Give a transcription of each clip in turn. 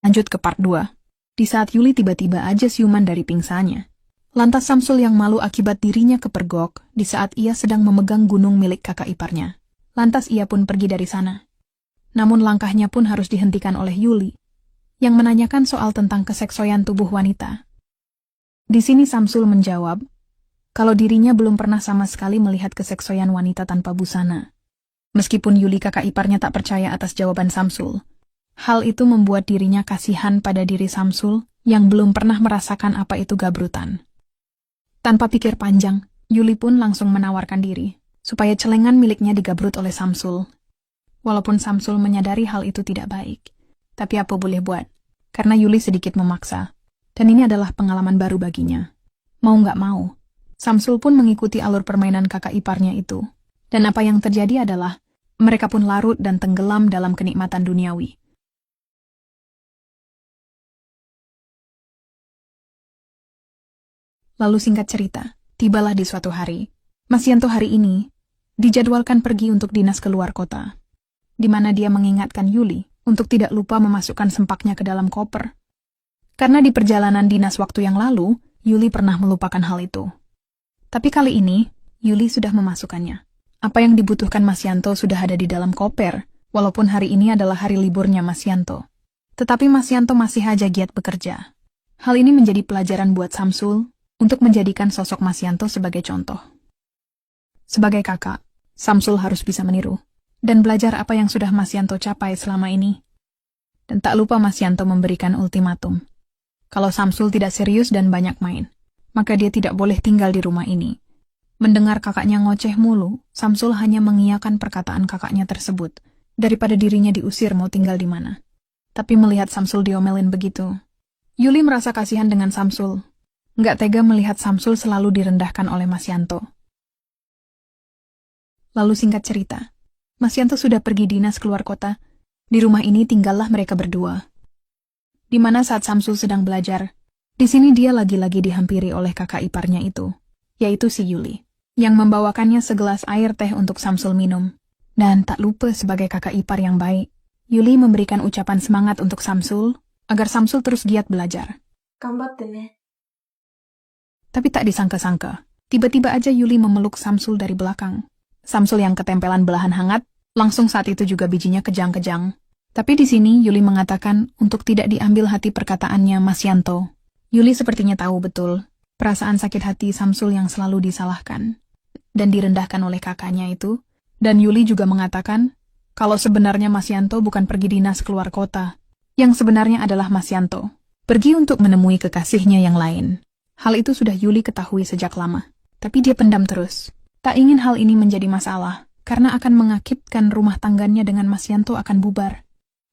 Lanjut ke part 2. Di saat Yuli tiba-tiba aja siuman dari pingsannya. Lantas Samsul yang malu akibat dirinya kepergok di saat ia sedang memegang gunung milik kakak iparnya. Lantas ia pun pergi dari sana. Namun langkahnya pun harus dihentikan oleh Yuli, yang menanyakan soal tentang keseksoyan tubuh wanita. Di sini Samsul menjawab, kalau dirinya belum pernah sama sekali melihat keseksoyan wanita tanpa busana. Meskipun Yuli kakak iparnya tak percaya atas jawaban Samsul, hal itu membuat dirinya kasihan pada diri Samsul yang belum pernah merasakan apa itu gabrutan. Tanpa pikir panjang, Yuli pun langsung menawarkan diri, supaya celengan miliknya digabrut oleh Samsul. Walaupun Samsul menyadari hal itu tidak baik, tapi apa boleh buat, karena Yuli sedikit memaksa, dan ini adalah pengalaman baru baginya. Mau nggak mau, Samsul pun mengikuti alur permainan kakak iparnya itu, dan apa yang terjadi adalah, mereka pun larut dan tenggelam dalam kenikmatan duniawi. Lalu singkat cerita, tibalah di suatu hari. Mas Yanto hari ini dijadwalkan pergi untuk dinas keluar kota, di mana dia mengingatkan Yuli untuk tidak lupa memasukkan sempaknya ke dalam koper. Karena di perjalanan dinas waktu yang lalu, Yuli pernah melupakan hal itu. Tapi kali ini, Yuli sudah memasukkannya. Apa yang dibutuhkan Mas Yanto sudah ada di dalam koper, walaupun hari ini adalah hari liburnya Mas Yanto. Tetapi Mas Yanto masih aja giat bekerja. Hal ini menjadi pelajaran buat Samsul untuk menjadikan sosok Mas Yanto sebagai contoh. Sebagai kakak, Samsul harus bisa meniru dan belajar apa yang sudah Mas Yanto capai selama ini. Dan tak lupa Mas Yanto memberikan ultimatum. Kalau Samsul tidak serius dan banyak main, maka dia tidak boleh tinggal di rumah ini. Mendengar kakaknya ngoceh mulu, Samsul hanya mengiyakan perkataan kakaknya tersebut, daripada dirinya diusir mau tinggal di mana. Tapi melihat Samsul diomelin begitu, Yuli merasa kasihan dengan Samsul. Nggak tega melihat Samsul selalu direndahkan oleh Mas Yanto. Lalu singkat cerita, Mas Yanto sudah pergi dinas keluar kota. Di rumah ini tinggallah mereka berdua. Di mana saat Samsul sedang belajar, di sini dia lagi-lagi dihampiri oleh kakak iparnya itu, yaitu si Yuli, yang membawakannya segelas air teh untuk Samsul minum. Dan tak lupa sebagai kakak ipar yang baik, Yuli memberikan ucapan semangat untuk Samsul, agar Samsul terus giat belajar. Gambatte ne. Tapi tak disangka-sangka, tiba-tiba aja Yuli memeluk Samsul dari belakang. Samsul yang ketempelan belahan hangat, langsung saat itu juga bijinya kejang-kejang. Tapi di sini Yuli mengatakan untuk tidak diambil hati perkataannya Mas Yanto. Yuli sepertinya tahu betul perasaan sakit hati Samsul yang selalu disalahkan dan direndahkan oleh kakaknya itu. Dan Yuli juga mengatakan kalau sebenarnya Mas Yanto bukan pergi dinas keluar kota. Yang sebenarnya adalah Mas Yanto pergi untuk menemui kekasihnya yang lain. Hal itu sudah Yuli ketahui sejak lama, tapi dia pendam terus. Tak ingin hal ini menjadi masalah, karena akan mengakibatkan rumah tangganya dengan Mas Yanto akan bubar.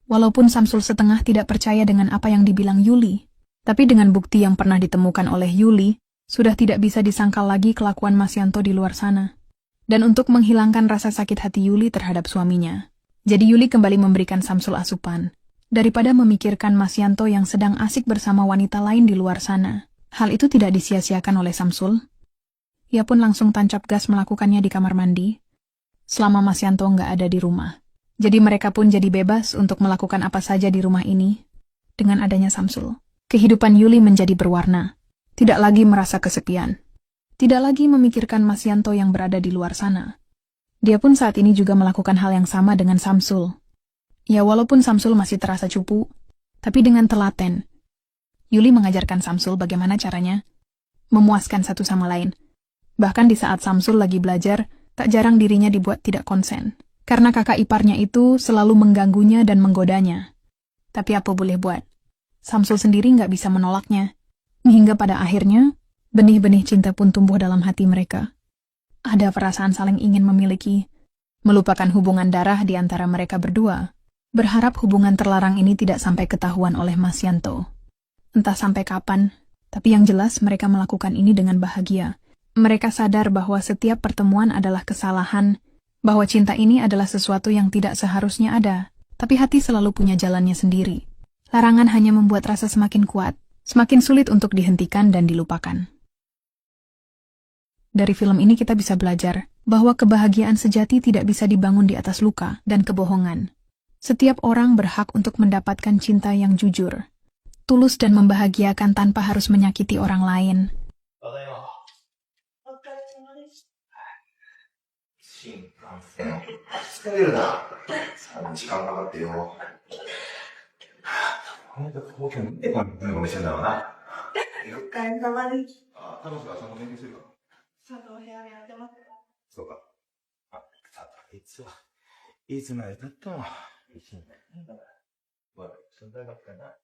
Walaupun Samsul setengah tidak percaya dengan apa yang dibilang Yuli, tapi dengan bukti yang pernah ditemukan oleh Yuli, sudah tidak bisa disangkal lagi kelakuan Mas Yanto di luar sana. Dan untuk menghilangkan rasa sakit hati Yuli terhadap suaminya, jadi Yuli kembali memberikan Samsul asupan, daripada memikirkan Mas Yanto yang sedang asik bersama wanita lain di luar sana. Hal itu tidak disia-siakan oleh Samsul. Ia pun langsung tancap gas melakukannya di kamar mandi, selama Mas Yanto nggak ada di rumah. Jadi mereka pun jadi bebas untuk melakukan apa saja di rumah ini. Dengan adanya Samsul, kehidupan Yuli menjadi berwarna. Tidak lagi merasa kesepian. Tidak lagi memikirkan Mas Yanto yang berada di luar sana. Dia pun saat ini juga melakukan hal yang sama dengan Samsul. Ya walaupun Samsul masih terasa cupu, tapi dengan telaten, Yuli mengajarkan Samsul bagaimana caranya memuaskan satu sama lain. Bahkan di saat Samsul lagi belajar, tak jarang dirinya dibuat tidak konsen. Karena kakak iparnya itu selalu mengganggunya dan menggodanya. Tapi apa boleh buat? Samsul sendiri nggak bisa menolaknya. Hingga pada akhirnya, benih-benih cinta pun tumbuh dalam hati mereka. Ada perasaan saling ingin memiliki, melupakan hubungan darah di antara mereka berdua. Berharap hubungan terlarang ini tidak sampai ketahuan oleh Mas Yanto. Entah sampai kapan, tapi yang jelas mereka melakukan ini dengan bahagia. Mereka sadar bahwa setiap pertemuan adalah kesalahan, bahwa cinta ini adalah sesuatu yang tidak seharusnya ada, tapi hati selalu punya jalannya sendiri. Larangan hanya membuat rasa semakin kuat, semakin sulit untuk dihentikan dan dilupakan. Dari film ini kita bisa belajar bahwa kebahagiaan sejati tidak bisa dibangun di atas luka dan kebohongan. Setiap orang berhak untuk mendapatkan cinta yang jujur, tulus dan membahagiakan tanpa harus menyakiti orang lain. ただいま。お疲れ様です。新幹線。疲れるな。時間かかってよ。ほんと、東京にこのお店だろうな。お疲れ様です。あ、楽しくはちゃんと勉強してるか佐藤部屋でやってます。そうか。あ、佐藤、いつまで経っても、一緒になるんだから。ほら、一緒に大学かな。